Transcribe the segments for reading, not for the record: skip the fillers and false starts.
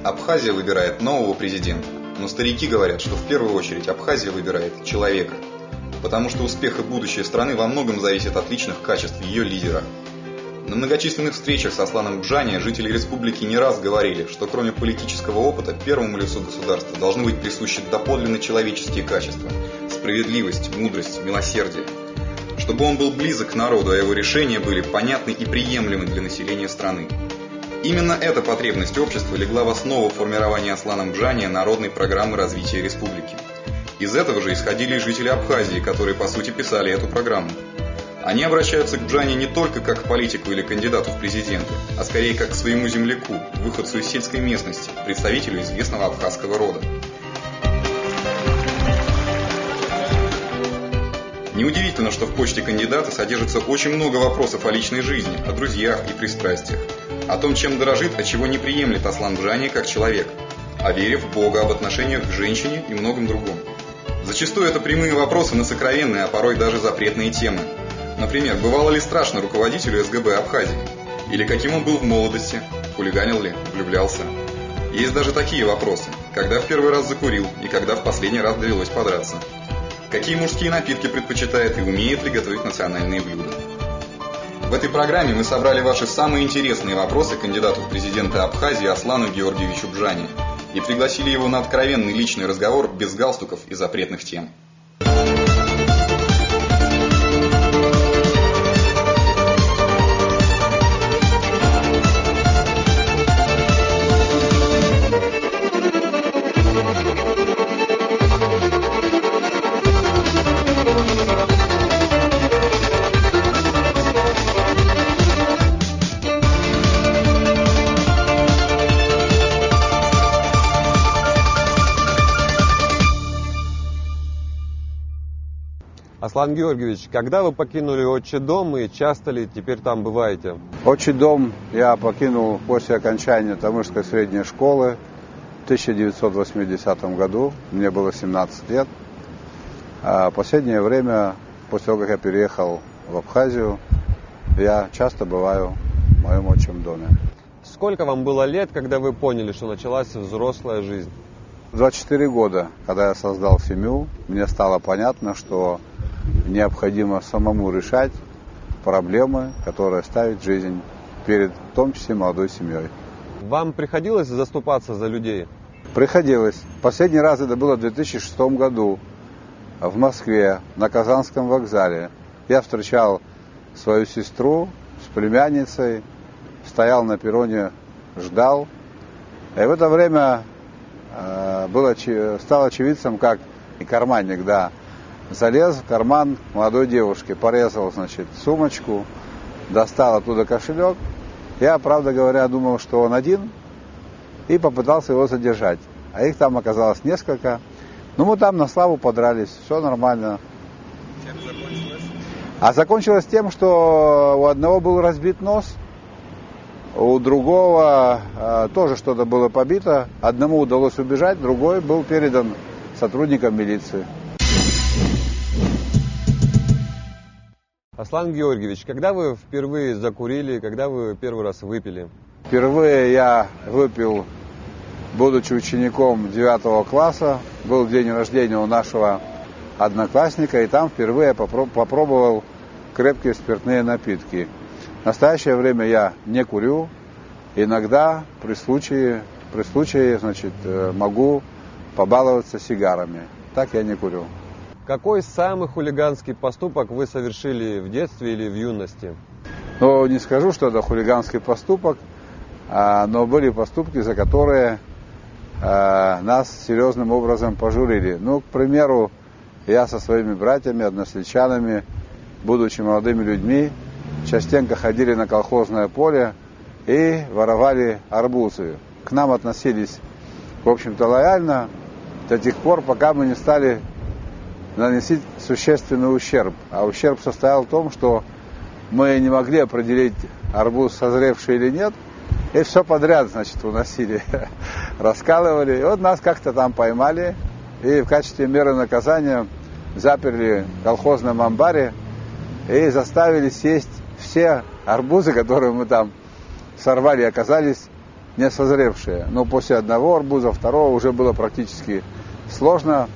Абхазия выбирает нового президента, но старики говорят, что в первую очередь Абхазия выбирает человека, потому что успех и будущее страны во многом зависит от личных качеств ее лидера. На многочисленных встречах с Асланом Бжани жители республики не раз говорили, что кроме политического опыта первому лицу государства должны быть присущи доподлинно человеческие качества – справедливость, мудрость, милосердие. Чтобы он был близок к народу, а его решения были понятны и приемлемы для населения страны. Именно эта потребность общества легла в основу формирования Асланом Бжани народной программы развития республики. Из этого же исходили и жители Абхазии, которые по сути писали эту программу. Они обращаются к Бжани не только как к политику или кандидату в президенты, а скорее как к своему земляку, выходцу из сельской местности, представителю известного абхазского рода. Неудивительно, что в почте кандидата содержится очень много вопросов о личной жизни, о друзьях и пристрастиях, о том, чем дорожит, а чего не приемлет Аслан Бжани как человек, о вере в Бога, об отношениях к женщине и многом другом. Зачастую это прямые вопросы на сокровенные, а порой даже запретные темы. Например, бывало ли страшно руководителю СГБ Абхазии? Или каким он был в молодости? Хулиганил ли? Влюблялся? Есть даже такие вопросы. Когда в первый раз закурил и когда в последний раз довелось подраться? Какие мужские напитки предпочитает и умеет ли готовить национальные блюда? В этой программе мы собрали ваши самые интересные вопросы кандидату в президенты Абхазии Аслану Георгиевичу Бжани и пригласили его на откровенный личный разговор без галстуков и запретных тем. Аслан Георгиевич, когда вы покинули отчий дом и часто ли теперь там бываете? Отчий дом я покинул после окончания Тамырской средней школы в 1980 году. Мне было 17 лет. А последнее время, после того, как я переехал в Абхазию, я часто бываю в моем отчим доме. Сколько вам было лет, когда вы поняли, что началась взрослая жизнь? 24 года, когда я создал семью, мне стало понятно, что необходимо самому решать проблемы, которые ставит жизнь перед, в том числе, молодой семьей. Вам приходилось заступаться за людей? Приходилось. Последний раз это было в 2006 году в Москве, на Казанском вокзале. Я встречал свою сестру с племянницей, стоял на перроне, ждал. И в это время стал очевидцем, как и карманник, залез в карман молодой девушки, порезал, сумочку, достал оттуда кошелек. Я, правда говоря, думал, что он один, и попытался его задержать. А их там оказалось несколько. Но мы там на славу подрались, все нормально. Чем закончилось? А закончилось тем, что у одного был разбит нос, у другого тоже что-то было побито. Одному удалось убежать, другой был передан сотрудникам милиции. Аслан Георгиевич, когда вы впервые закурили, когда вы первый раз выпили? Впервые я выпил, будучи учеником 9 класса. Был день рождения у нашего одноклассника, и там впервые я попробовал крепкие спиртные напитки. В настоящее время я не курю. Иногда при случае могу побаловаться сигарами. Так я не курю. Какой самый хулиганский поступок вы совершили в детстве или в юности? Не скажу, что это хулиганский поступок, но были поступки, за которые нас серьезным образом пожурили. К примеру, я со своими братьями, односельчанами, будучи молодыми людьми, частенько ходили на колхозное поле и воровали арбузы. К нам относились, в общем-то, лояльно до тех пор, пока мы не стали наносить существенный ущерб. А ущерб состоял в том, что мы не могли определить, арбуз созревший или нет, и все подряд, уносили, раскалывали. И вот нас как-то там поймали, и в качестве меры наказания заперли в колхозном амбаре и заставили съесть все арбузы, которые мы там сорвали, оказались не созревшие. Но после одного арбуза, второго уже было практически сложно.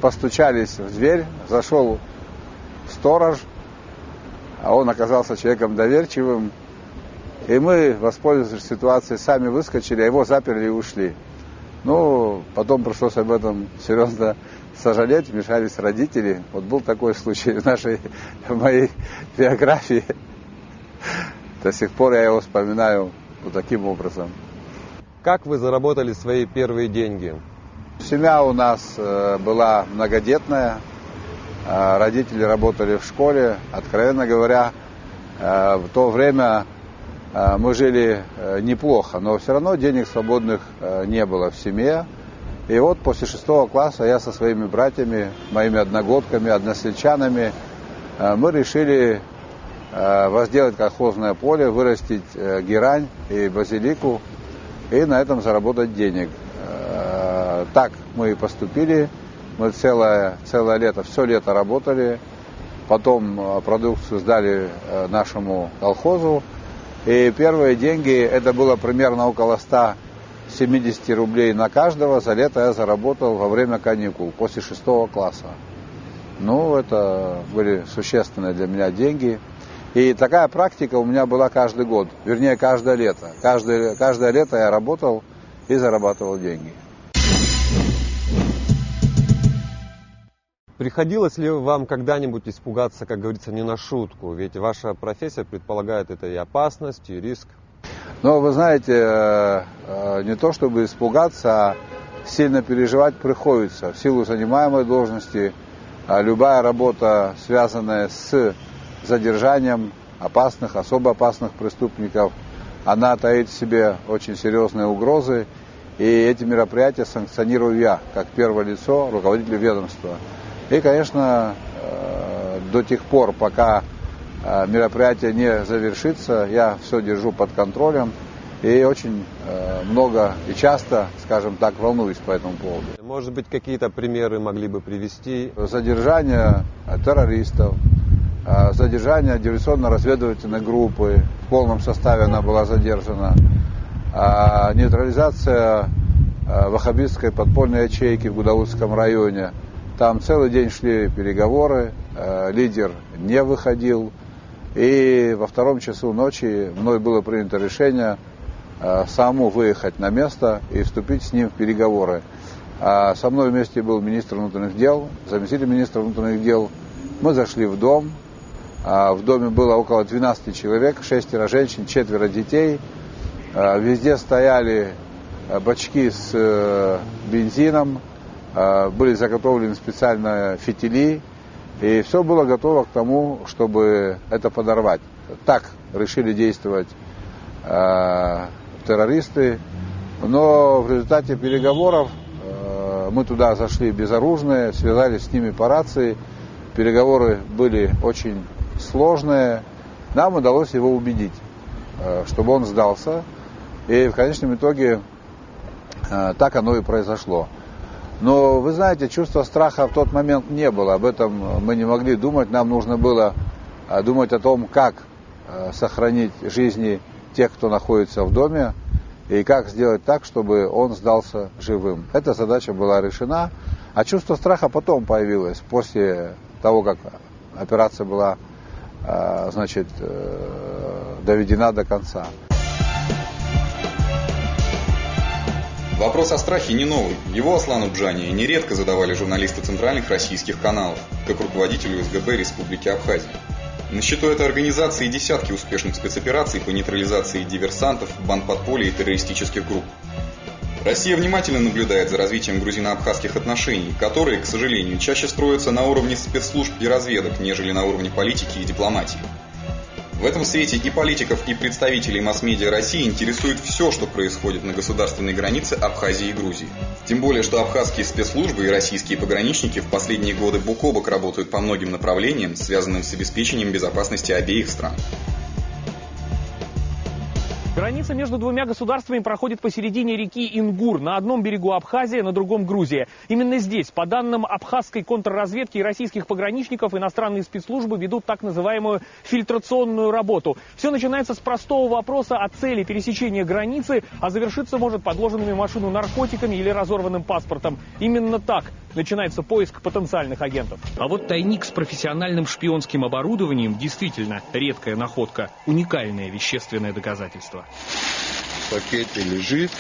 Постучались в дверь, зашел сторож, а он оказался человеком доверчивым. И мы, воспользовавшись ситуацией, сами выскочили, а его заперли и ушли. Ну, потом пришлось об этом серьезно сожалеть, вмешались родители. Вот был такой случай в моей биографии. До сих пор я его вспоминаю вот таким образом. Как вы заработали свои первые деньги? Семья у нас была многодетная, родители работали в школе. Откровенно говоря, в то время мы жили неплохо, но все равно денег свободных не было в семье. И вот после 6 класса я со своими братьями, моими одногодками, односельчанами, мы решили возделать колхозное поле, вырастить герань и базилику и на этом заработать денег. Так мы и поступили. Мы целое лето, все лето работали. Потом продукцию сдали нашему колхозу. И первые деньги, это было примерно около 170 рублей на каждого. За лето я заработал во время каникул, после 6 класса. Ну, это были существенные для меня деньги. И такая практика у меня была каждый год, вернее, каждое лето. Каждое лето я работал и зарабатывал деньги. Приходилось ли вам когда-нибудь испугаться, как говорится, не на шутку? Ведь ваша профессия предполагает это и опасность, и риск. Но вы знаете, не то чтобы испугаться, а сильно переживать приходится. В силу занимаемой должности любая работа, связанная с задержанием опасных, особо опасных преступников, она таит в себе очень серьезные угрозы. И эти мероприятия санкционирую я, как первое лицо, руководитель ведомства. И, конечно, до тех пор, пока мероприятие не завершится, я все держу под контролем и очень много и часто, скажем так, волнуюсь по этому поводу. Может быть, какие-то примеры могли бы привести? Задержание террористов, задержание диверсионно-разведывательной группы, в полном составе она была задержана, нейтрализация ваххабистской подпольной ячейки в Гудаутском районе. Там целый день шли переговоры, лидер не выходил, и во 2 часу ночи мной было принято решение самому выехать на место и вступить с ним в переговоры. Со мной вместе был министр внутренних дел, заместитель министра внутренних дел. Мы зашли в дом, в доме было около 12 человек, 6 женщин, 4 детей. Везде стояли бачки с бензином, были заготовлены специально фитили, и все было готово к тому, чтобы это подорвать. Так решили действовать террористы, но в результате переговоров мы туда зашли безоружные, связались с ними по рации, переговоры были очень сложные, нам удалось его убедить, чтобы он сдался, и в конечном итоге так оно и произошло. Но, вы знаете, чувства страха в тот момент не было, об этом мы не могли думать, нам нужно было думать о том, как сохранить жизни тех, кто находится в доме, и как сделать так, чтобы он сдался живым. Эта задача была решена, а чувство страха потом появилось, после того, как операция была, доведена до конца. Вопрос о страхе не новый. Его Аслану Джане нередко задавали журналисты центральных российских каналов, как руководителю СГБ Республики Абхазия. На счету этой организации десятки успешных спецопераций по нейтрализации диверсантов, бандподполья и террористических групп. Россия внимательно наблюдает за развитием грузино-абхазских отношений, которые, к сожалению, чаще строятся на уровне спецслужб и разведок, нежели на уровне политики и дипломатии. В этом свете и политиков, и представителей масс-медиа России интересует все, что происходит на государственной границе Абхазии и Грузии. Тем более, что абхазские спецслужбы и российские пограничники в последние годы бок о бок работают по многим направлениям, связанным с обеспечением безопасности обеих стран. Граница между двумя государствами проходит посередине реки Ингур. На одном берегу Абхазия, на другом Грузия. Именно здесь, по данным абхазской контрразведки и российских пограничников, иностранные спецслужбы ведут так называемую фильтрационную работу. Все начинается с простого вопроса о цели пересечения границы, а завершиться может подложенными в машину наркотиками или разорванным паспортом. Именно так начинается поиск потенциальных агентов. А вот тайник с профессиональным шпионским оборудованием действительно редкая находка. Уникальное вещественное доказательство. В пакете лежит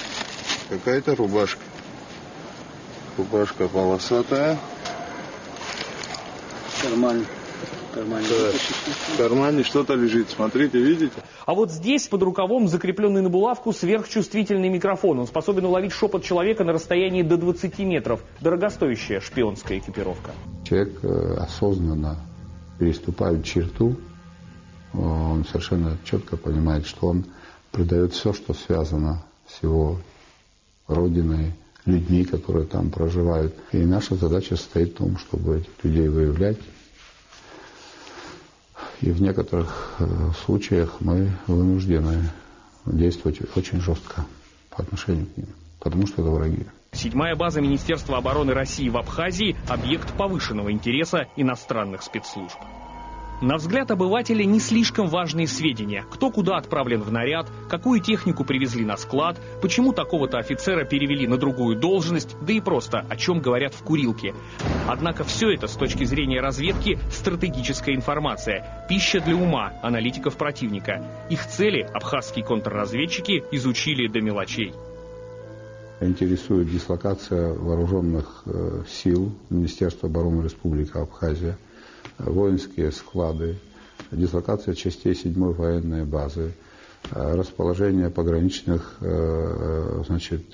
какая-то рубашка. Рубашка полосатая. Карман. Да. В кармане что-то лежит. Смотрите, видите? А вот здесь под рукавом закрепленный на булавку сверхчувствительный микрофон. Он способен уловить шепот человека на расстоянии до 20 метров. Дорогостоящая шпионская экипировка. Человек осознанно переступает черту. Он совершенно четко понимает, что он предает все, что связано с его родиной, людьми, которые там проживают. И наша задача состоит в том, чтобы этих людей выявлять. И в некоторых случаях мы вынуждены действовать очень жестко по отношению к ним, потому что это враги. 7-я база Министерства обороны России в Абхазии – объект повышенного интереса иностранных спецслужб. На взгляд обывателя не слишком важные сведения. Кто куда отправлен в наряд, какую технику привезли на склад, почему такого-то офицера перевели на другую должность, да и просто о чем говорят в курилке. Однако все это с точки зрения разведки стратегическая информация, пища для ума аналитиков противника. Их цели абхазские контрразведчики изучили до мелочей. Интересует дислокация вооруженных сил Министерства обороны Республики Абхазия, воинские склады, дислокация частей 7-й военной базы, расположение пограничных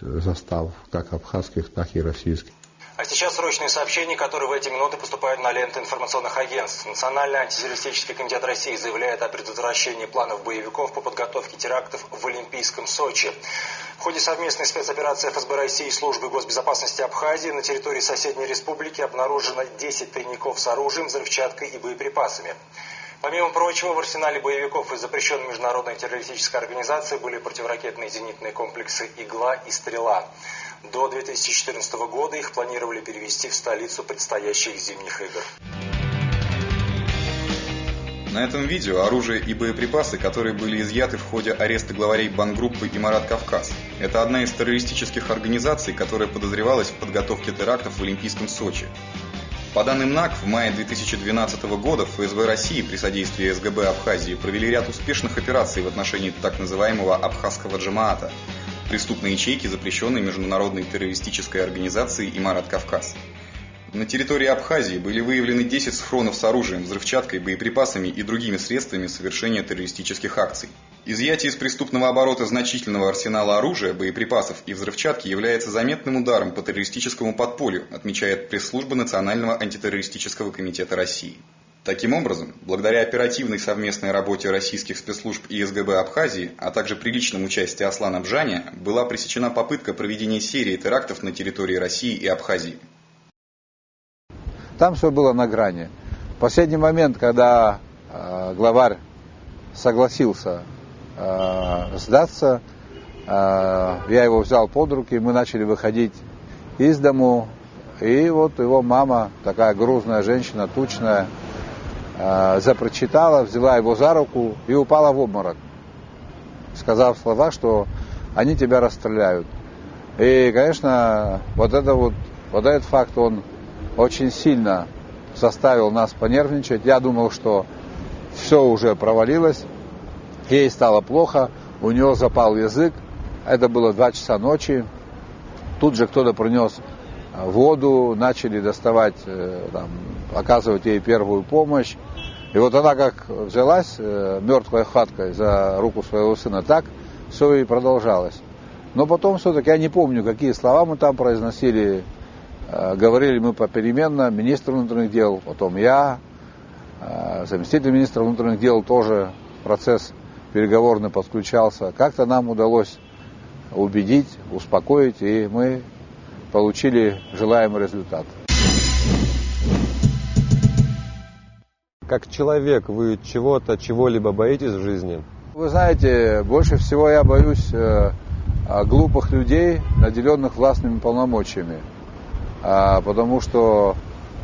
застав, как абхазских, так и российских. А сейчас срочные сообщения, которые в эти минуты поступают на ленты информационных агентств. Национальный антитеррористический комитет России заявляет о предотвращении планов боевиков по подготовке терактов в Олимпийском Сочи. В ходе совместной спецоперации ФСБ России и службы госбезопасности Абхазии на территории соседней республики обнаружено 10 тайников с оружием, взрывчаткой и боеприпасами. Помимо прочего, в арсенале боевиков из запрещенной международной террористической организации были противоракетные зенитные комплексы «Игла» и «Стрела». До 2014 года их планировали перевести в столицу предстоящих зимних игр. На этом видео оружие и боеприпасы, которые были изъяты в ходе ареста главарей бандгруппы «Имарат Кавказ». Это одна из террористических организаций, которая подозревалась в подготовке терактов в Олимпийском Сочи. По данным НАК, в мае 2012 года ФСБ России при содействии СГБ Абхазии провели ряд успешных операций в отношении так называемого абхазского джамаата, преступной ячейки, запрещенной международной террористической организацией «Имарат Кавказ». На территории Абхазии были выявлены 10 схронов с оружием, взрывчаткой, боеприпасами и другими средствами совершения террористических акций. Изъятие из преступного оборота значительного арсенала оружия, боеприпасов и взрывчатки является заметным ударом по террористическому подполью, отмечает пресс-служба Национального антитеррористического комитета России. Таким образом, благодаря оперативной совместной работе российских спецслужб и СГБ Абхазии, а также при личном участии Аслана Бжаня, была пресечена попытка проведения серии терактов на территории России и Абхазии. Там все было на грани. В последний момент, когда главарь согласился сдаться, я его взял под руки, мы начали выходить из дому, и вот его мама, такая грузная женщина, тучная, запрочитала, взяла его за руку и упала в обморок, сказав слова, что они тебя расстреляют. И, конечно, вот этот факт, он очень сильно заставил нас понервничать. Я думал, что все уже провалилось, ей стало плохо, у нее запал язык. Это было 2 часа ночи. Тут же кто-то принес воду, начали доставать, оказывать ей первую помощь. И вот она как взялась мертвой хваткой за руку своего сына, так все и продолжалось. Но потом все-таки, я не помню, какие слова мы там произносили. Говорили мы попеременно, министр внутренних дел, потом я, заместитель министра внутренних дел тоже в процесс переговорный подключался. Как-то нам удалось убедить, успокоить, и мы получили желаемый результат. Как человек, вы чего-либо боитесь в жизни? Вы знаете, больше всего я боюсь глупых людей, наделенных властными полномочиями. Потому что,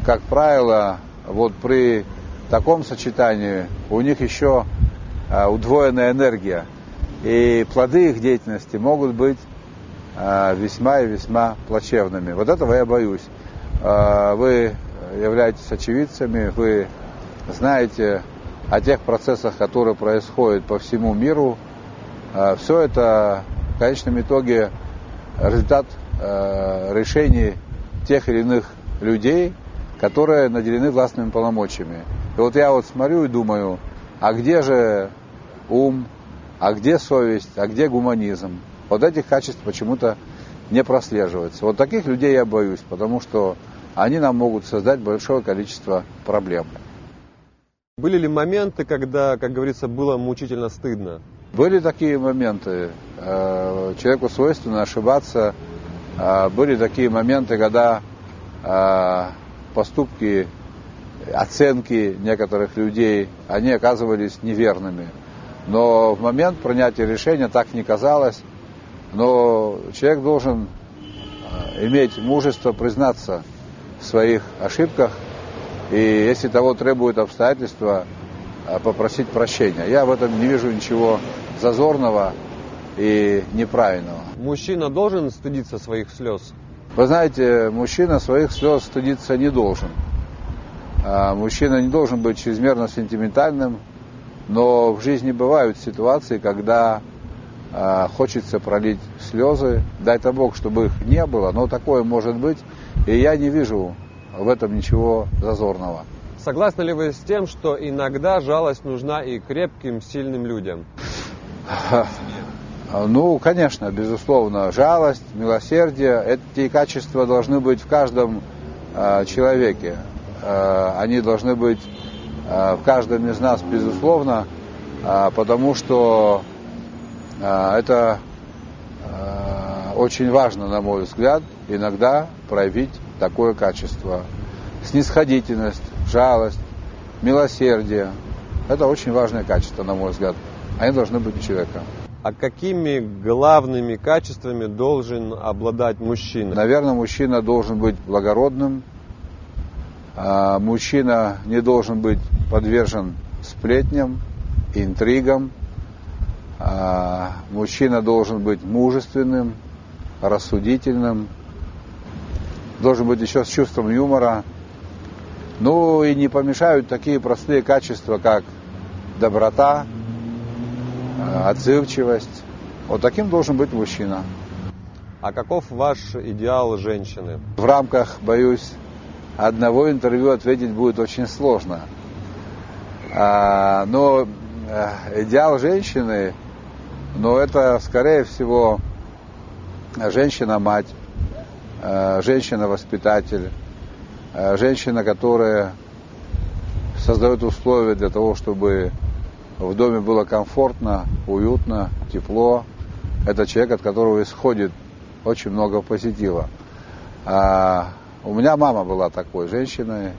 как правило, вот при таком сочетании у них еще удвоенная энергия. И плоды их деятельности могут быть весьма и весьма плачевными. Вот этого я боюсь. Вы являетесь очевидцами, вы знаете о тех процессах, которые происходят по всему миру. Все это в конечном итоге результат решений тех или иных людей, которые наделены властными полномочиями. И вот я вот смотрю и думаю, а где же ум, а где совесть, а где гуманизм? Вот этих качеств почему-то не прослеживается. Вот таких людей я боюсь, потому что они нам могут создать большое количество проблем. Были ли моменты, когда, как говорится, было мучительно стыдно? Были такие моменты. Человеку свойственно ошибаться. Были такие моменты, когда поступки, оценки некоторых людей, они оказывались неверными. Но в момент принятия решения так не казалось. Но человек должен иметь мужество признаться в своих ошибках и, если того требуют обстоятельства, попросить прощения. Я в этом не вижу ничего зазорного и неправильного. Мужчина должен стыдиться своих слез? Вы знаете, мужчина своих слез стыдиться не должен. Мужчина не должен быть чрезмерно сентиментальным, но в жизни бывают ситуации, когда хочется пролить слезы. Дай-то Бог, чтобы их не было, но такое может быть, и я не вижу в этом ничего зазорного. Согласны ли вы с тем, что иногда жалость нужна и крепким, сильным людям? Ну, конечно, безусловно, жалость, милосердие, эти качества должны быть в каждом человеке. Они должны быть в каждом из нас, безусловно, потому что это очень важно, на мой взгляд, иногда проявить такое качество. Снисходительность, жалость, милосердие – это очень важные качества, на мой взгляд. Они должны быть у человека. А какими главными качествами должен обладать мужчина? Наверное, мужчина должен быть благородным. Мужчина не должен быть подвержен сплетням, интригам. Мужчина должен быть мужественным, рассудительным. Должен быть еще с чувством юмора. Ну и не помешают такие простые качества, как доброта, отзывчивость. Вот таким должен быть мужчина. А каков ваш идеал женщины? В рамках, боюсь, одного интервью ответить будет очень сложно. Но идеал женщины, это, скорее всего, женщина-мать, женщина-воспитатель, женщина, которая создает условия для того, чтобы в доме было комфортно, уютно, тепло. Это человек, от которого исходит очень много позитива. У меня мама была такой женщиной,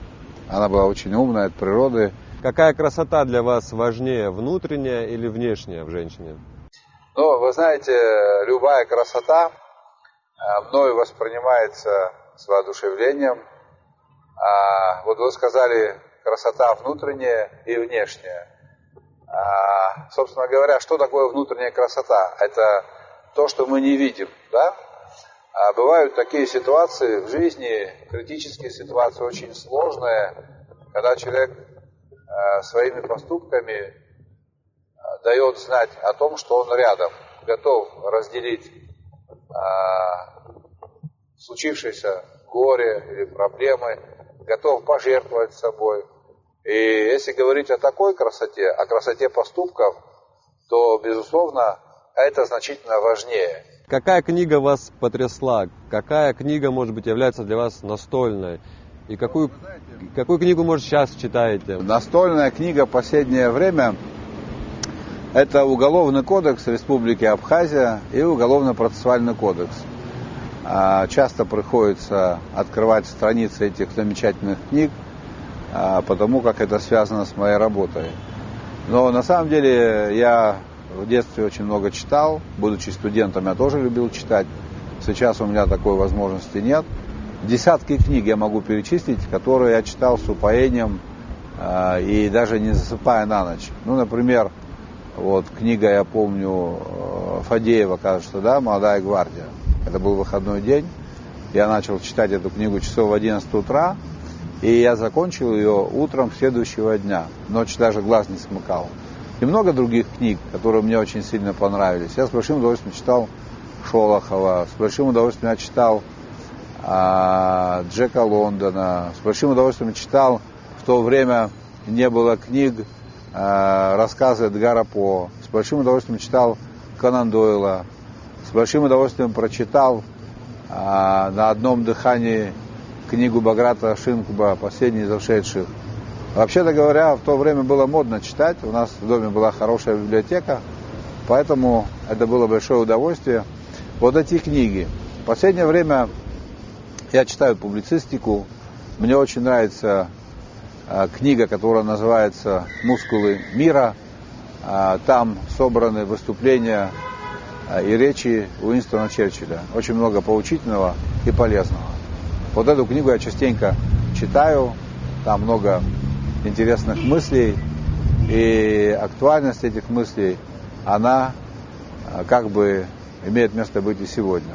она была очень умная от природы. Какая красота для вас важнее, внутренняя или внешняя в женщине? Вы знаете, любая красота мною воспринимается с воодушевлением. Вот вы сказали, красота внутренняя и внешняя. Собственно говоря, что такое внутренняя красота? Это то, что мы не видим, да? Бывают такие ситуации в жизни, критические ситуации, очень сложные, когда человек своими поступками дает знать о том, что он рядом, готов разделить случившееся горе или проблемы, готов пожертвовать собой. И если говорить о такой красоте, о красоте поступков, то, безусловно, это значительно важнее. Какая книга вас потрясла? Какая книга, может быть, является для вас настольной? И какую книгу, может, сейчас читаете? Настольная книга в последнее время – это Уголовный кодекс Республики Абхазия и Уголовно-процессуальный кодекс. Часто приходится открывать страницы этих замечательных книг, потому как это связано с моей работой. Но на самом деле я в детстве очень много читал. Будучи студентом, я тоже любил читать. Сейчас у меня такой возможности нет. Десятки книг я могу перечислить, которые я читал с упоением и даже не засыпая на ночь. Ну, например, вот книга, я помню, Фадеева, кажется, да, «Молодая гвардия». Это был выходной день. Я начал читать эту книгу часов в 11 утра, и я закончил ее утром следующего дня. Ночь даже глаз не смыкал. И много других книг, которые мне очень сильно понравились. Я с большим удовольствием читал Шолохова, с большим удовольствием я читал Джека Лондона, с большим удовольствием читал, в то время не было книг, рассказы Эдгара По, с большим удовольствием читал Конан Дойла, с большим удовольствием прочитал на одном дыхании книгу Баграта Шинкуба «Последний из ушедших». Вообще-то говоря, в то время было модно читать, у нас в доме была хорошая библиотека, поэтому это было большое удовольствие. Вот эти книги. В последнее время я читаю публицистику, мне очень нравится книга, которая называется «Мускулы мира». Там собраны выступления и речи Уинстона Черчилля. Очень много поучительного и полезного. Вот эту книгу я частенько читаю, там много интересных мыслей, и актуальность этих мыслей, она как бы имеет место быть и сегодня.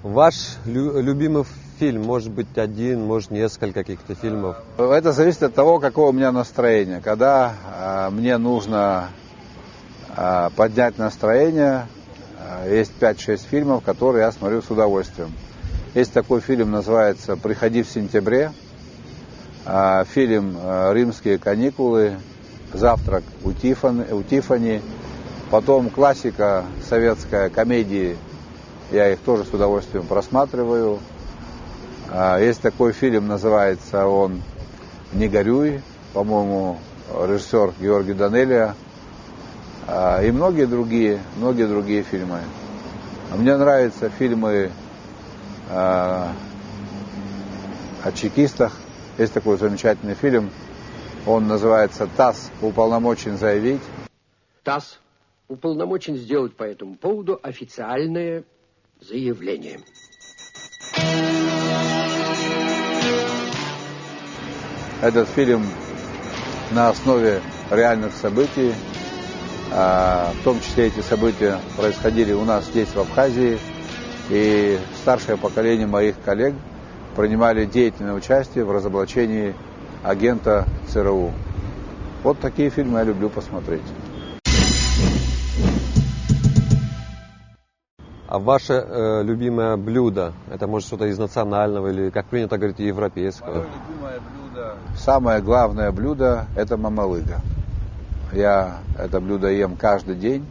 Ваш любимый фильм, может быть, один, может, несколько каких-то фильмов? Это зависит от того, какое у меня настроение. Когда мне нужно поднять настроение, есть 5-6 фильмов, которые я смотрю с удовольствием. Есть такой фильм, называется «Приходи в сентябре», фильм «Римские каникулы», «Завтрак у Тиффани», потом классика советская, комедии, я их тоже с удовольствием просматриваю. Есть такой фильм, называется он «Не горюй», по-моему, режиссер Георгий Данелия, и многие другие фильмы. Мне нравятся фильмы о чекистах. Есть такой замечательный фильм, он называется «ТАСС уполномочен заявить». ТАСС уполномочен сделать по этому поводу официальное заявление. Этот фильм на основе реальных событий, в том числе эти события происходили у нас здесь, в Абхазии, и старшее поколение моих коллег принимали деятельное участие в разоблачении агента ЦРУ. Вот такие фильмы я люблю посмотреть. А ваше любимое блюдо, это может что-то из национального или, как принято говорить, европейского? Мое любимое блюдо, самое главное блюдо, это мамалыга. Я это блюдо ем каждый день,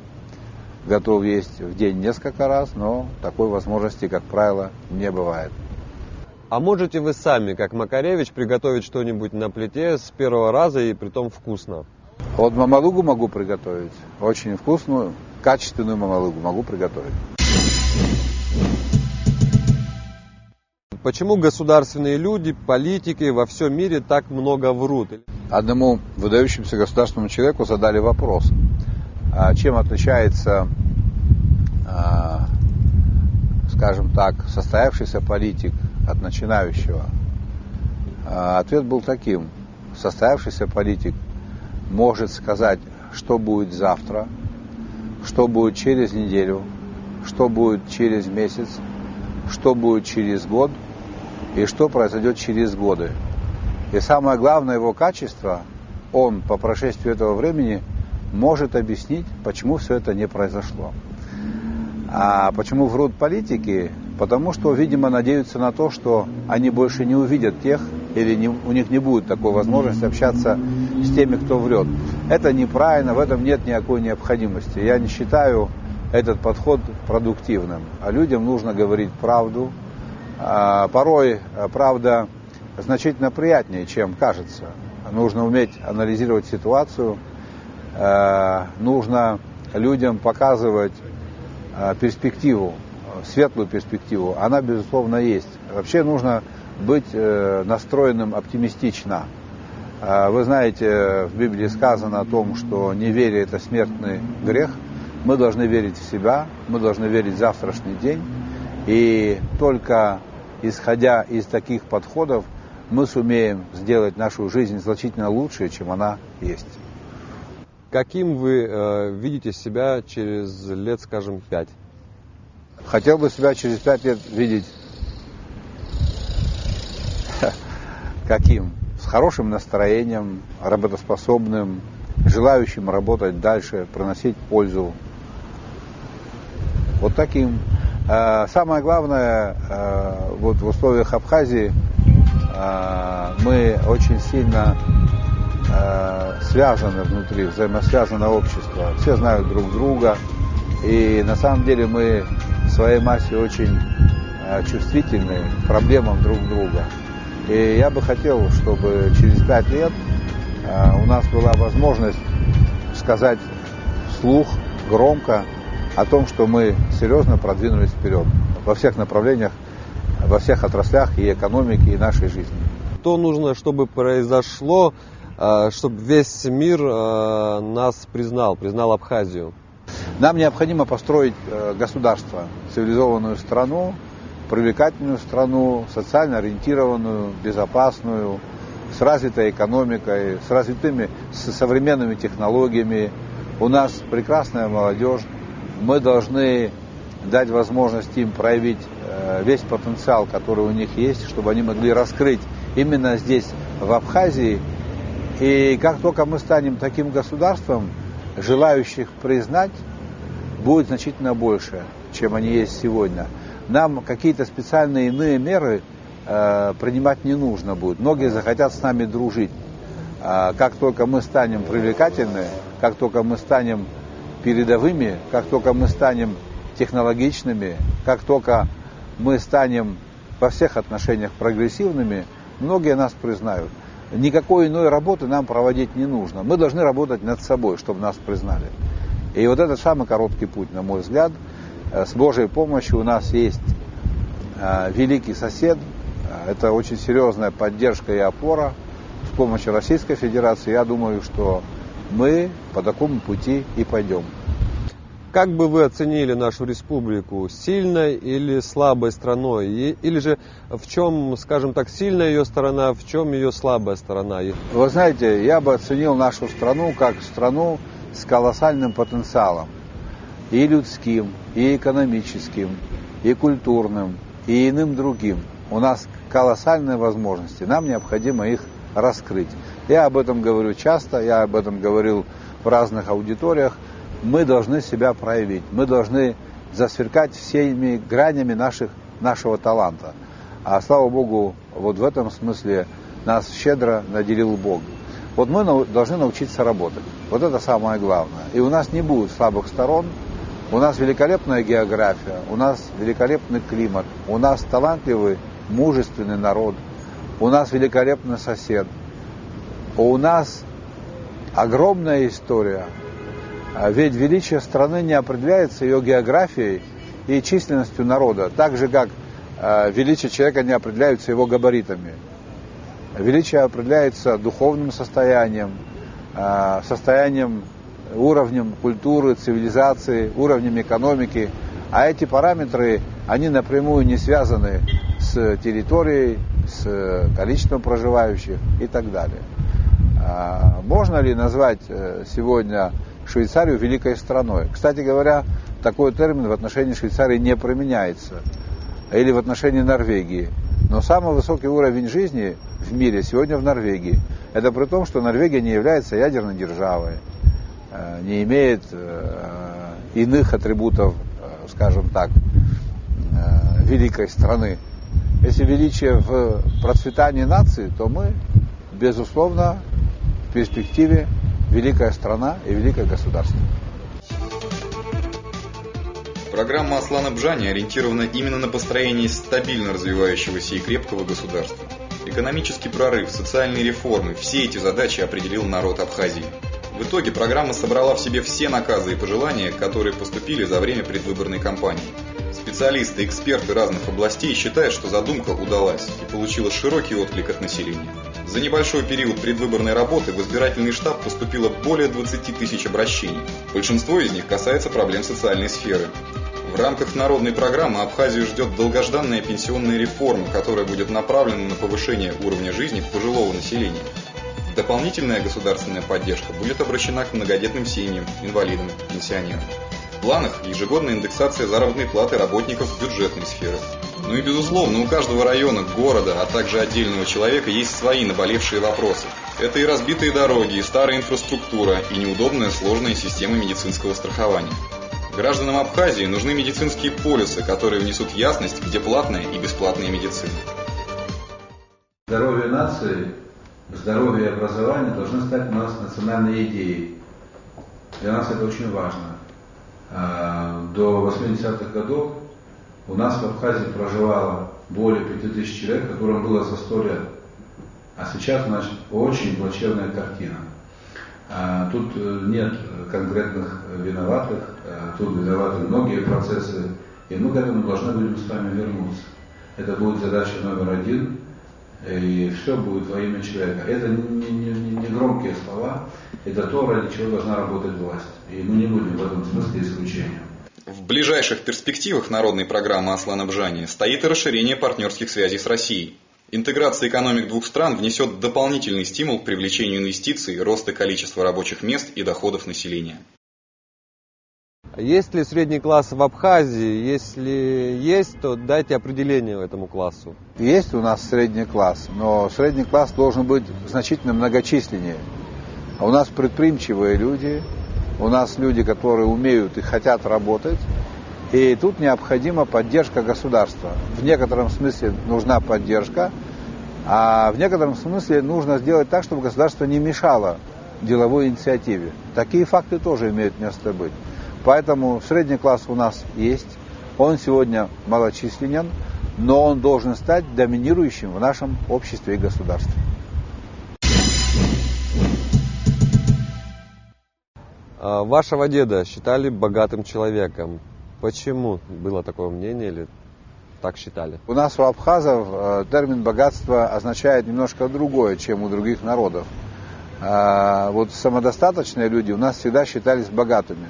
готов есть в день несколько раз, но такой возможности, как правило, не бывает. А можете вы сами, как Макаревич, приготовить что-нибудь на плите с первого раза и притом вкусно? Вот мамалыгу могу приготовить, очень вкусную, качественную мамалыгу могу приготовить. Почему государственные люди, политики во всем мире так много врут? Одному выдающемуся государственному человеку задали вопрос, чем отличается, скажем так, состоявшийся политик от начинающего. Ответ был таким: состоявшийся политик может сказать, что будет завтра, что будет через неделю, что будет через месяц, что будет через год и что произойдет через годы. И самое главное его качество, он по прошествии этого времени может объяснить, почему все это не произошло. А почему врут политики? Потому что, видимо, надеются на то, что они больше не увидят тех, или у них не будет такой возможности общаться с теми, кто врет. Это неправильно, в этом нет никакой необходимости. Я не считаю этот подход продуктивным. А людям нужно говорить правду. Порой правда значительно приятнее, чем кажется. Нужно уметь анализировать ситуацию. Нужно людям показывать перспективу, светлую перспективу. Она, безусловно, есть. Вообще нужно быть настроенным оптимистично. Вы знаете, в Библии сказано о том, что неверие – это смертный грех. Мы должны верить в себя, мы должны верить в завтрашний день. И только исходя из таких подходов, мы сумеем сделать нашу жизнь значительно лучше, чем она есть. Каким вы видите себя через лет, скажем, 5? Хотел бы себя через 5 лет видеть каким? С хорошим настроением, работоспособным, желающим работать дальше, приносить пользу. Вот таким. Самое главное, вот в условиях Абхазии мы очень сильно связаны внутри, взаимосвязано общество. Все знают друг друга. И на самом деле мы в своей массе очень чувствительны к проблемам друг друга. И я бы хотел, чтобы через 5 лет у нас была возможность сказать вслух, громко о том, что мы серьезно продвинулись вперед во всех направлениях, во всех отраслях и экономики, и нашей жизни. Что нужно, чтобы произошло, чтобы весь мир нас признал Абхазию? Нам необходимо построить государство, цивилизованную страну, привлекательную страну, социально ориентированную, безопасную, с развитой экономикой, с современными технологиями. У нас прекрасная молодежь. Мы должны дать возможность им проявить весь потенциал, который у них есть, чтобы они могли раскрыть именно здесь, в Абхазии. И как только мы станем таким государством, желающих признать будет значительно больше, чем они есть сегодня. Нам какие-то специальные иные меры принимать не нужно будет. Многие захотят с нами дружить. Как только мы станем привлекательны, как только мы станем передовыми, как только мы станем технологичными, как только мы станем во всех отношениях прогрессивными, многие нас признают. Никакой иной работы нам проводить не нужно. Мы должны работать над собой, чтобы нас признали. И вот это самый короткий путь, на мой взгляд. С Божьей помощью у нас есть великий сосед. Это очень серьезная поддержка и опора. С помощью Российской Федерации, я думаю, что мы по такому пути и пойдем. Как бы вы оценили нашу республику? Сильной или слабой страной? Или же в чем, скажем так, сильная ее сторона, в чем ее слабая сторона? Вы знаете, я бы оценил нашу страну как страну с колоссальным потенциалом. И людским, и экономическим, и культурным, и иным другим. У нас колоссальные возможности. Нам необходимо их раскрыть. Я об этом говорю часто, я об этом говорил в разных аудиториях. Мы должны себя проявить, мы должны засверкать всеми гранями нашего таланта. А слава Богу, вот в этом смысле нас щедро наделил Бог. Вот мы должны научиться работать. Вот это самое главное. И у нас не будет слабых сторон. У нас великолепная география, у нас великолепный климат, у нас талантливый, мужественный народ, у нас великолепный сосед, у нас огромная история. Ведь величие страны не определяется ее географией и численностью народа, так же, как величие человека не определяется его габаритами. Величие определяется духовным состоянием, уровнем культуры, цивилизации, уровнем экономики. А эти параметры, они напрямую не связаны с территорией, с количеством проживающих и так далее. Можно ли назвать сегодня Швейцарию великой страной? Кстати говоря, такой термин в отношении Швейцарии не применяется. Или в отношении Норвегии. Но самый высокий уровень жизни в мире сегодня в Норвегии. Это при том, что Норвегия не является ядерной державой, не имеет иных атрибутов, скажем так, великой страны. Если величие в процветании нации, то мы, безусловно, в перспективе великая страна и великое государство. Программа Аслана Бжани ориентирована именно на построение стабильно развивающегося и крепкого государства. Экономический прорыв, социальные реформы – все эти задачи определил народ Абхазии. В итоге программа собрала в себе все наказы и пожелания, которые поступили за время предвыборной кампании. Специалисты, эксперты разных областей считают, что задумка удалась и получила широкий отклик от населения. За небольшой период предвыборной работы в избирательный штаб поступило более 20 тысяч обращений. Большинство из них касается проблем социальной сферы. В рамках народной программы Абхазию ждет долгожданная пенсионная реформа, которая будет направлена на повышение уровня жизни пожилого населения. Дополнительная государственная поддержка будет обращена к многодетным семьям, инвалидам, пенсионерам. В планах ежегодная индексация заработной платы работников бюджетной сферы. Ну и безусловно, у каждого района, города, а также отдельного человека есть свои наболевшие вопросы. Это и разбитые дороги, и старая инфраструктура, и неудобная сложная система медицинского страхования. Гражданам Абхазии нужны медицинские полисы, которые внесут ясность, где платная и бесплатная медицина. Здоровье нации, здоровье и образование должны стать у нас национальной идеей. Для нас это очень важно. До 80-х годов у нас в Абхазии проживало более 5000 человек, которым было за 100 лет. А сейчас, значит, очень плачевная картина. Тут нет конкретных виноватых, тут виноваты многие процессы, и мы к этому должны будем с вами вернуться. Это будет задача номер 1, и все будет во имя человека. Это не громкие слова, это то, ради чего должна работать власть. И мы не будем в этом смысле исключением. В ближайших перспективах народной программы Аслана Бжани стоит и расширение партнерских связей с Россией. Интеграция экономик двух стран внесет дополнительный стимул к привлечению инвестиций, роста количества рабочих мест и доходов населения. Есть ли средний класс в Абхазии? Если есть, то дайте определение этому классу. Есть у нас средний класс, но средний класс должен быть значительно многочисленнее. А у нас предприимчивые люди, у нас люди, которые умеют и хотят работать, и тут необходима поддержка государства. В некотором смысле нужна поддержка, а в некотором смысле нужно сделать так, чтобы государство не мешало деловой инициативе. Такие факты тоже имеют место быть. Поэтому средний класс у нас есть, он сегодня малочисленен, но он должен стать доминирующим в нашем обществе и государстве. Вашего деда считали богатым человеком. Почему было такое мнение или так считали? У нас у абхазов термин «богатство» означает немножко другое, чем у других народов. Вот самодостаточные люди у нас всегда считались богатыми.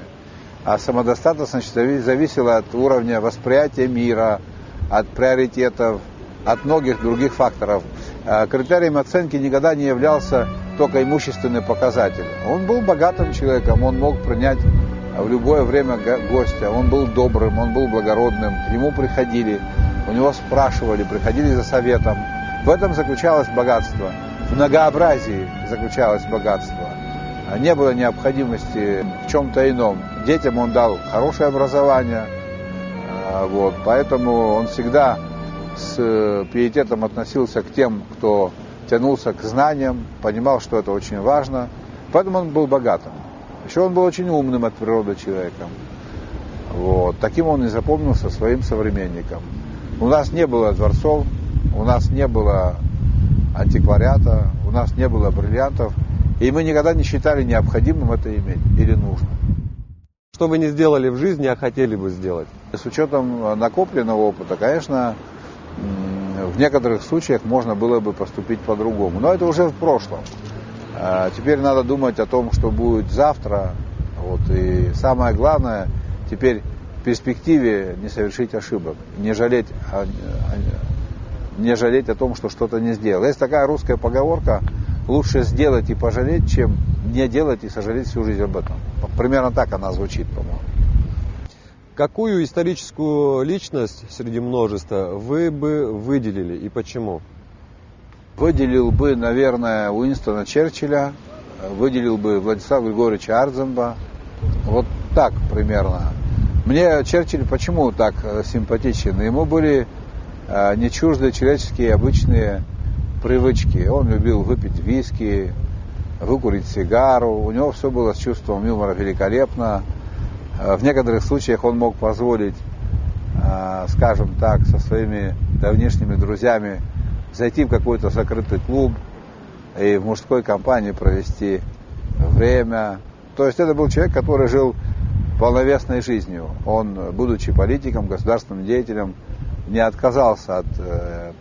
А самодостаточность зависела от уровня восприятия мира, от приоритетов, от многих других факторов. Критерием оценки никогда не являлся только имущественный показатель. Он был богатым человеком, он мог принять в любое время гостя, он был добрым, он был благородным, к нему приходили, у него спрашивали, приходили за советом. В этом заключалось богатство, в многообразии заключалось богатство. Не было необходимости в чем-то ином. Детям он дал хорошее образование, поэтому он всегда с пиететом относился к тем, кто тянулся к знаниям, понимал, что это очень важно. Поэтому он был богатым. Еще он был очень умным от природы человеком. Таким он и запомнился своим современникам. У нас не было дворцов, у нас не было антиквариата, у нас не было бриллиантов, и мы никогда не считали необходимым это иметь или нужным. Что вы не сделали в жизни, а хотели бы сделать? С учетом накопленного опыта, конечно, в некоторых случаях можно было бы поступить по-другому. Но это уже в прошлом. Теперь надо думать о том, что будет завтра. И самое главное, теперь в перспективе не совершить ошибок, не жалеть о том, что что-то не сделал. Есть такая русская поговорка: лучше сделать и пожалеть, чем не делать и сожалеть всю жизнь об этом. Примерно так она звучит, по-моему. Какую историческую личность среди множества вы бы выделили и почему? Выделил бы, наверное, Уинстона Черчилля, выделил бы Владислава Григорьевича Ардземба. Вот так примерно. Мне Черчилль почему так симпатичен? Ему были не чужды человеческие обычные привычки. Он любил выпить виски, выкурить сигару. У него все было с чувством юмора великолепно. В некоторых случаях он мог позволить, скажем так, со своими давнишними друзьями зайти в какой-то закрытый клуб и в мужской компании провести время. То есть это был человек, который жил полновесной жизнью. Он, будучи политиком, государственным деятелем, не отказался от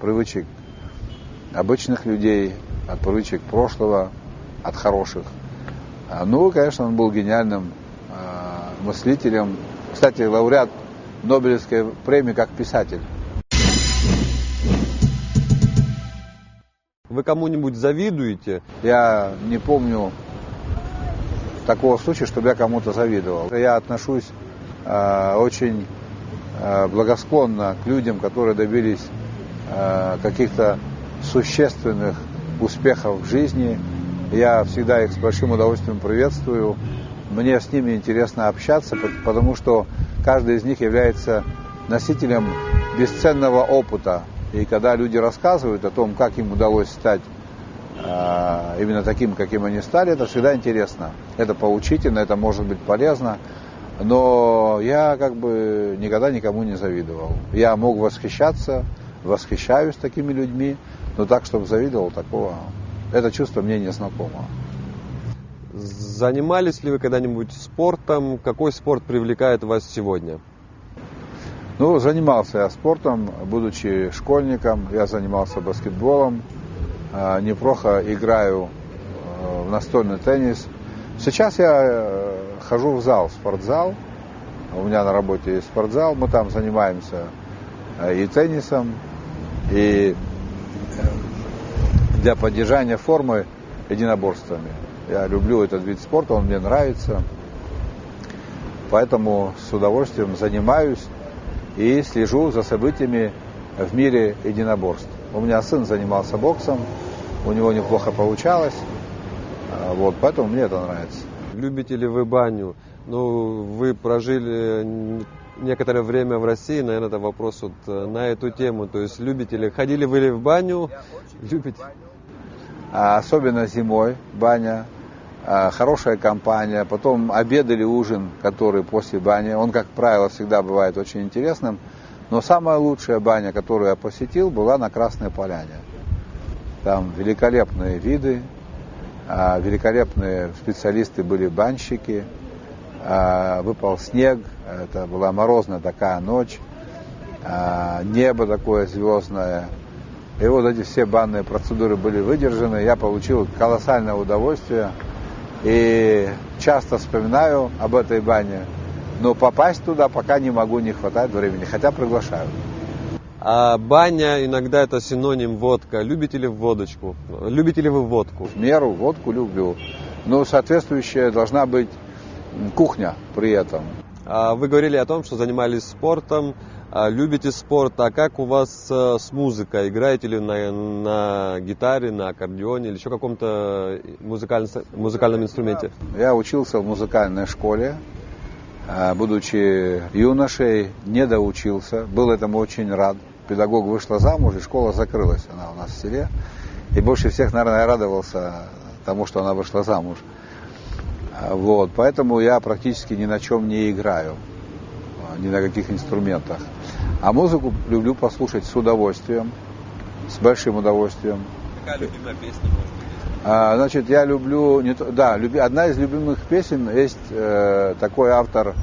привычек обычных людей, от привычек прошлого, от хороших. Ну, конечно, он был гениальным мыслителем. Кстати, лауреат Нобелевской премии как писатель. Вы кому-нибудь завидуете? Я не помню такого случая, чтобы я кому-то завидовал. Я отношусь очень благосклонно к людям, которые добились каких-то существенных успехов в жизни. Я всегда их с большим удовольствием приветствую. Мне с ними интересно общаться, потому что каждый из них является носителем бесценного опыта. И когда люди рассказывают о том, как им удалось стать именно таким, каким они стали, это всегда интересно. Это поучительно, это может быть полезно. Но я никогда никому не завидовал. Я мог восхищаться, восхищаюсь такими людьми, но так, чтобы завидовал, такого, это чувство мне не знакомо. Занимались ли вы когда-нибудь спортом? Какой спорт привлекает вас сегодня? Ну, занимался я спортом, будучи школьником, я занимался баскетболом, неплохо играю в настольный теннис. Сейчас я хожу в зал, спортзал, у меня на работе есть спортзал, мы там занимаемся и теннисом, и для поддержания формы единоборствами. Я люблю этот вид спорта, он мне нравится, поэтому с удовольствием занимаюсь и слежу за событиями в мире единоборств. У меня сын занимался боксом, у него неплохо получалось, поэтому мне это нравится. Любите ли вы баню? Ну, вы прожили некоторое время в России, наверное, это вопрос на эту тему. То есть, любите ли, ходили вы ли в баню? Любите? Особенно зимой баня, хорошая компания, потом обед или ужин, который после бани. Он, как правило, всегда бывает очень интересным. Но самая лучшая баня, которую я посетил, была на Красной Поляне. Там великолепные виды, великолепные специалисты были банщики, выпал снег, это была морозная такая ночь, небо такое звездное. И вот эти все банные процедуры были выдержаны, я получил колоссальное удовольствие и часто вспоминаю об этой бане, но попасть туда пока не могу, не хватает времени, хотя приглашаю. А баня иногда это синоним водка. Любите ли водочку? Любите ли вы водку? В меру водку люблю, но соответствующая должна быть кухня при этом. Вы говорили о том, что занимались спортом, любите спорт. А как у вас с музыкой? Играете ли на гитаре, на аккордеоне или еще каком-то музыкальном инструменте? Я учился в музыкальной школе. Будучи юношей, не доучился, был этому очень рад. Педагог вышла замуж, и школа закрылась, она у нас в селе. И больше всех, наверное, я радовался тому, что она вышла замуж. Поэтому я практически ни на чем не играю, ни на каких инструментах. А музыку люблю послушать с удовольствием, с большим удовольствием. Какая любимая песня, может быть? Я люблю, одна из любимых песен есть такой автор,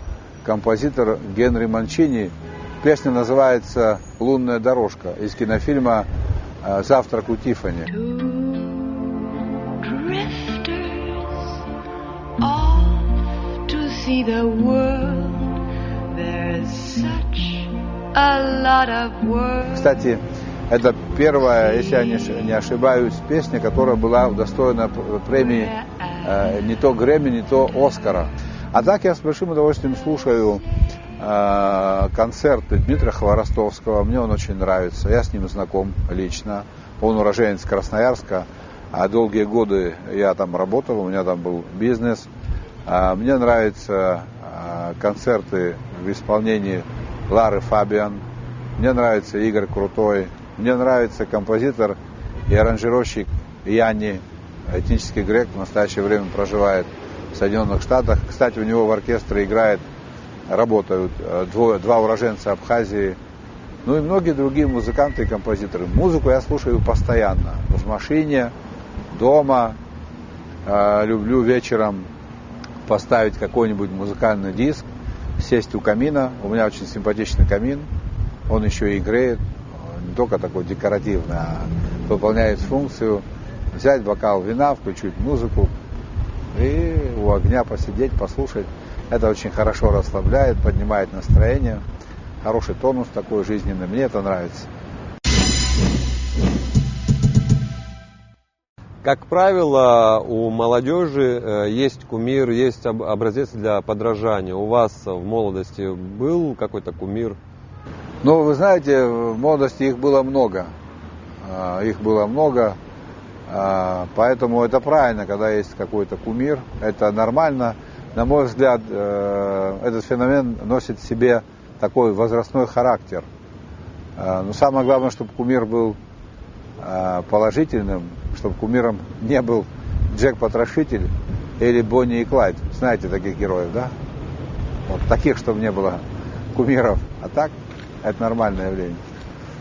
композитор Генри Манчини. Песня называется «Лунная дорожка» из кинофильма «Завтрак у Тиффани». Кстати, это первая, если я не ошибаюсь, песня, которая была удостоена премии не то Грэмми, не то Оскара. А так я с большим удовольствием слушаю концерты Дмитрия Хворостовского. Мне он очень нравится. Я с ним знаком лично. Он уроженец Красноярска. А долгие годы я там работал, у меня там был бизнес. Мне нравятся концерты в исполнении Лары Фабиан. Мне нравится Игорь Крутой. Мне нравится композитор и аранжировщик Янни, этнический грек, в настоящее время проживает в Соединенных Штатах. Кстати, у него в оркестре работают два уроженца Абхазии, и многие другие музыканты и композиторы. Музыку я слушаю постоянно, в машине, дома. Люблю вечером поставить какой-нибудь музыкальный диск. сесть у камина. У меня очень симпатичный камин. Он еще и греет, не только такой декоративный, а выполняет функцию. Взять бокал вина, включить музыку и у огня посидеть, послушать. Это очень хорошо расслабляет, поднимает настроение. Хороший тонус такой жизненный. Мне это нравится. Как правило, у молодежи есть кумир, есть образец для подражания. У вас в молодости был какой-то кумир? Ну, вы знаете, в молодости их было много. Поэтому это правильно, когда есть какой-то кумир. Это нормально. На мой взгляд, этот феномен носит в себе такой возрастной характер. Но самое главное, чтобы кумир был положительным, чтобы кумиром не был Джек-потрошитель или Бонни и Клайд. Знаете таких героев, да? Вот таких, чтобы не было кумиров. А так, это нормальное явление.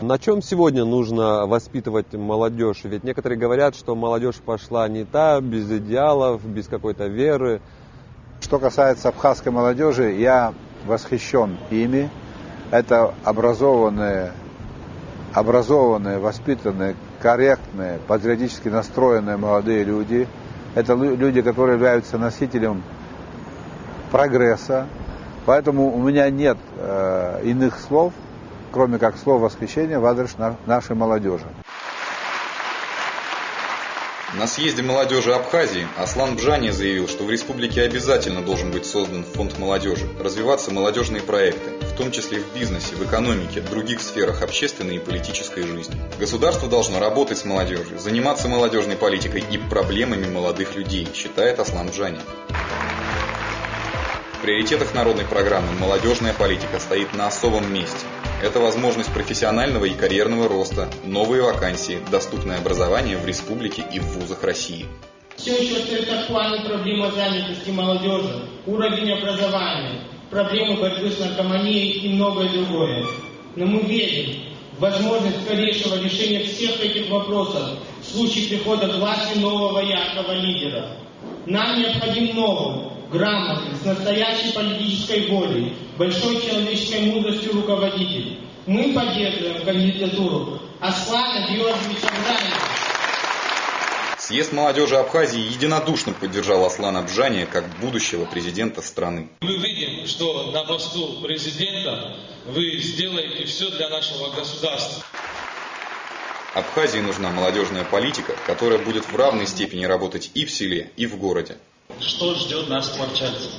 На чем сегодня нужно воспитывать молодежь? Ведь некоторые говорят, что молодежь пошла не та, без идеалов, без какой-то веры. Что касается абхазской молодежи, я восхищен ими. Это образованные, воспитанные, корректные, патриотически настроенные молодые люди. Это люди, которые являются носителем прогресса. Поэтому у меня нет иных слов, кроме как слов восхищения в адрес нашей молодежи. На съезде молодежи Абхазии Аслан Бжани заявил, что в республике обязательно должен быть создан фонд молодежи, развиваться молодежные проекты, в том числе в бизнесе, в экономике, в других сферах общественной и политической жизни. Государство должно работать с молодежью, заниматься молодежной политикой и проблемами молодых людей, считает Аслан Бжани. В приоритетах народной программы молодежная политика стоит на особом месте. Это возможность профессионального и карьерного роста, новые вакансии, доступное образование в республике и в вузах России. Все еще остается актуальной проблема занятости молодежи, уровень образования, проблемы борьбы с наркоманией и многое другое. Но мы верим в возможность скорейшего решения всех этих вопросов в случае прихода к власти нового яркого лидера. Нам необходим новый, грамотный, с настоящей политической волей, большой человеческой мудростью руководитель. Мы поддерживаем кандидатуру Аслана Георгиевича Бжани. Съезд молодежи Абхазии единодушно поддержал Аслана Бжани как будущего президента страны. Мы видим, что на посту президента вы сделаете все для нашего государства. Абхазии нужна молодежная политика, которая будет в равной степени работать и в селе, и в городе. Что ждет нас творчанцев?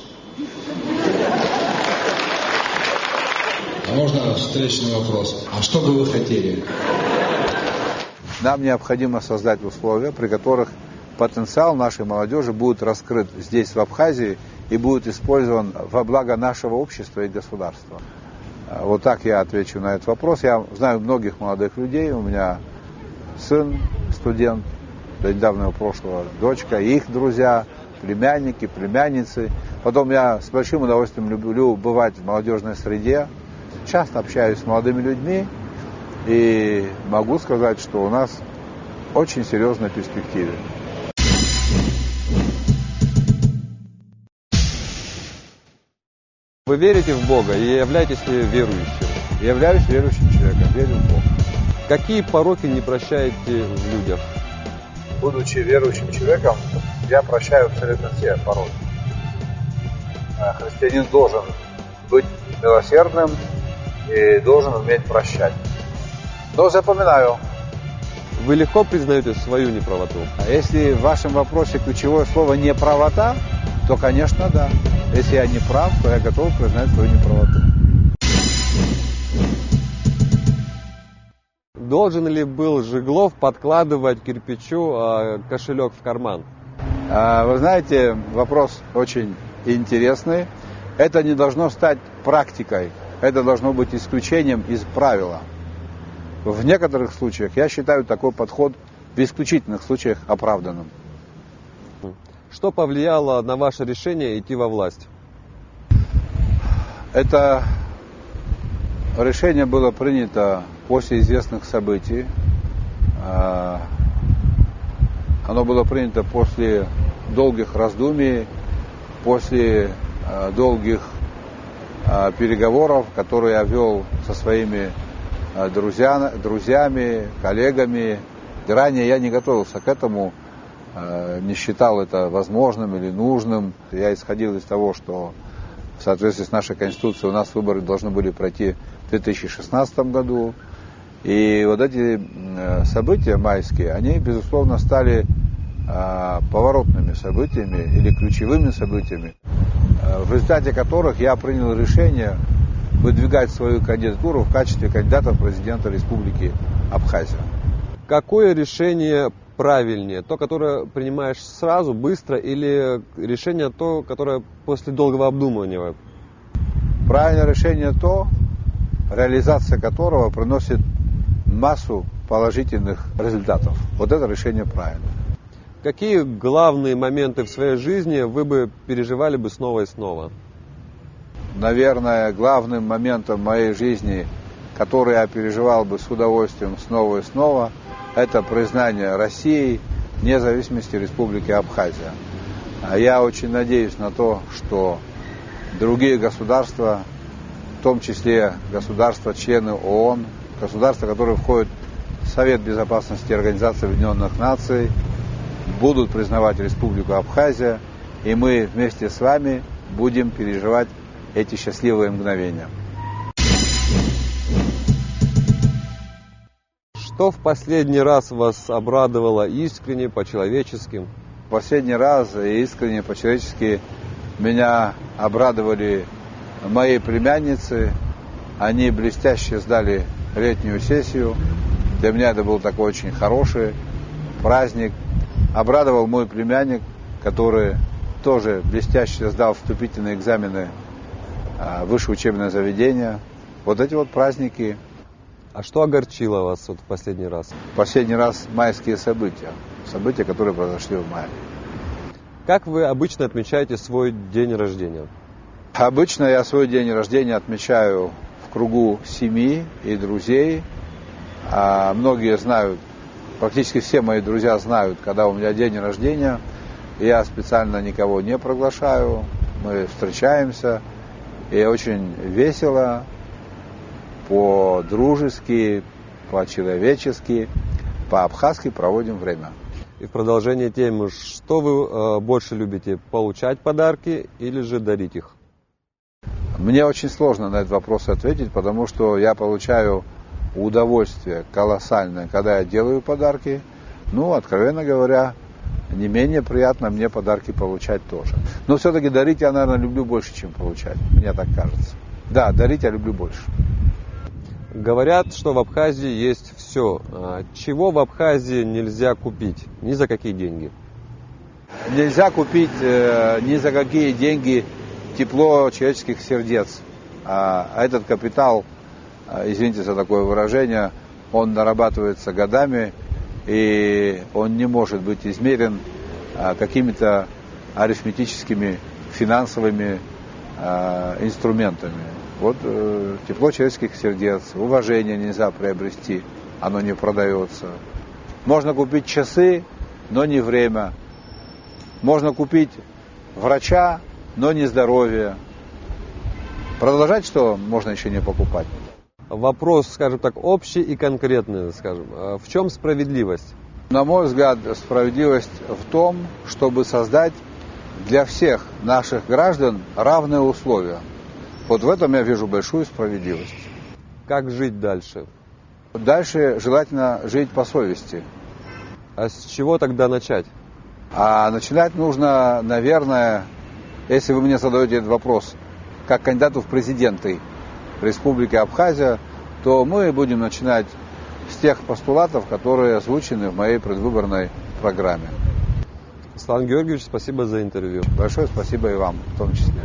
А можно встречный вопрос? А что бы вы хотели? Нам необходимо создать условия, при которых потенциал нашей молодежи будет раскрыт здесь, в Абхазии, и будет использован во благо нашего общества и государства. Вот так я отвечу на этот вопрос. Я знаю многих молодых людей. У меня сын, студент, до недавнего прошлого дочка, их друзья, племянники, племянницы. Потом я с большим удовольствием люблю бывать в молодежной среде. Часто общаюсь с молодыми людьми и могу сказать, что у нас очень серьезная перспектива. Вы верите в Бога и являетесь ли верующим? Я являюсь верующим человеком, верю в Бога. Какие пороки не прощаете в людях? Будучи верующим человеком, я прощаю абсолютно все пороки. Христианин должен быть милосердным и должен уметь прощать. Но запоминаю. Вы легко признаете свою неправоту? Если в вашем вопросе ключевое слово «неправота», то, конечно, да. Если я не прав, то я готов признать свою неправоту. Должен ли был Жиглов подкладывать кирпичу кошелек в карман? Вы знаете, вопрос очень интересный. Это не должно стать практикой. Это должно быть исключением из правила. В некоторых случаях я считаю такой подход в исключительных случаях оправданным. Что повлияло на ваше решение идти во власть? Это решение было принято после известных событий. Оно было принято после долгих раздумий, после долгих переговоров, которые я вел со своими друзьями, коллегами. Ранее я не готовился к этому, не считал это возможным или нужным. Я исходил из того, что в соответствии с нашей Конституцией у нас выборы должны были пройти в 2016 году. И вот эти события майские, они, безусловно, стали поворотными событиями или ключевыми событиями, в результате которых я принял решение выдвигать свою кандидатуру в качестве кандидата в президента Республики Абхазия. Какое решение правильнее? То, которое принимаешь сразу, быстро, или решение то, которое после долгого обдумывания? Правильное решение то, реализация которого приносит массу положительных результатов. Вот это решение правильное. Какие главные моменты в своей жизни вы бы переживали бы снова и снова? Наверное, главным моментом моей жизни, который я переживал бы с удовольствием снова и снова, это признание России независимости Республики Абхазия. Я очень надеюсь на то, что другие государства, в том числе государства-члены ООН, государства, которые входят в Совет Безопасности Организации Объединенных Наций, будут признавать Республику Абхазия, и мы вместе с вами будем переживать эти счастливые мгновения. Что в последний раз вас обрадовало искренне, по-человечески? В последний раз искренне, по-человечески меня обрадовали мои племянницы. Они блестяще сдали летнюю сессию. Для меня это был такой очень хороший праздник. Обрадовал мой племянник, который тоже блестяще сдал вступительные экзамены в высшее учебное заведение. Вот эти вот праздники. А что огорчило вас в последний раз? В последний раз майские события. События, которые произошли в мае. Как вы обычно отмечаете свой день рождения? Обычно я свой день рождения отмечаю в кругу семьи и друзей. Многие знают, практически все мои друзья знают, когда у меня день рождения. Я специально никого не приглашаю. Мы встречаемся. И очень весело, по-дружески, по-человечески, по-абхазски проводим время. И в продолжение темы, что вы больше любите, получать подарки или же дарить их? Мне очень сложно на этот вопрос ответить, потому что я получаю удовольствие колоссальное, когда я делаю подарки. Откровенно говоря, не менее приятно мне подарки получать тоже. Но все-таки дарить я, наверное, люблю больше, чем получать. Мне так кажется. Да, дарить я люблю больше. Говорят, что в Абхазии есть все. Чего в Абхазии нельзя купить? Ни за какие деньги? Нельзя купить ни за какие деньги тепло человеческих сердец. Этот капитал, извините за такое выражение, он нарабатывается годами, и он не может быть измерен какими-то арифметическими финансовыми инструментами. Вот тепло человеческих сердец, уважение нельзя приобрести, оно не продается. Можно купить часы, но не время. Можно купить врача, но не здоровье. Продолжать, что можно еще не покупать? Вопрос, скажем так, общий и конкретный, скажем. В чем справедливость? На мой взгляд, справедливость в том, чтобы создать для всех наших граждан равные условия. Вот в этом я вижу большую справедливость. Как жить дальше? Дальше желательно жить по совести. А с чего тогда начать? А начинать нужно, наверное, если вы мне задаете этот вопрос, как кандидату в президенты Республики Абхазия, то мы будем начинать с тех постулатов, которые озвучены в моей предвыборной программе. Слава Георгиевич, спасибо за интервью. Большое спасибо и вам в том числе.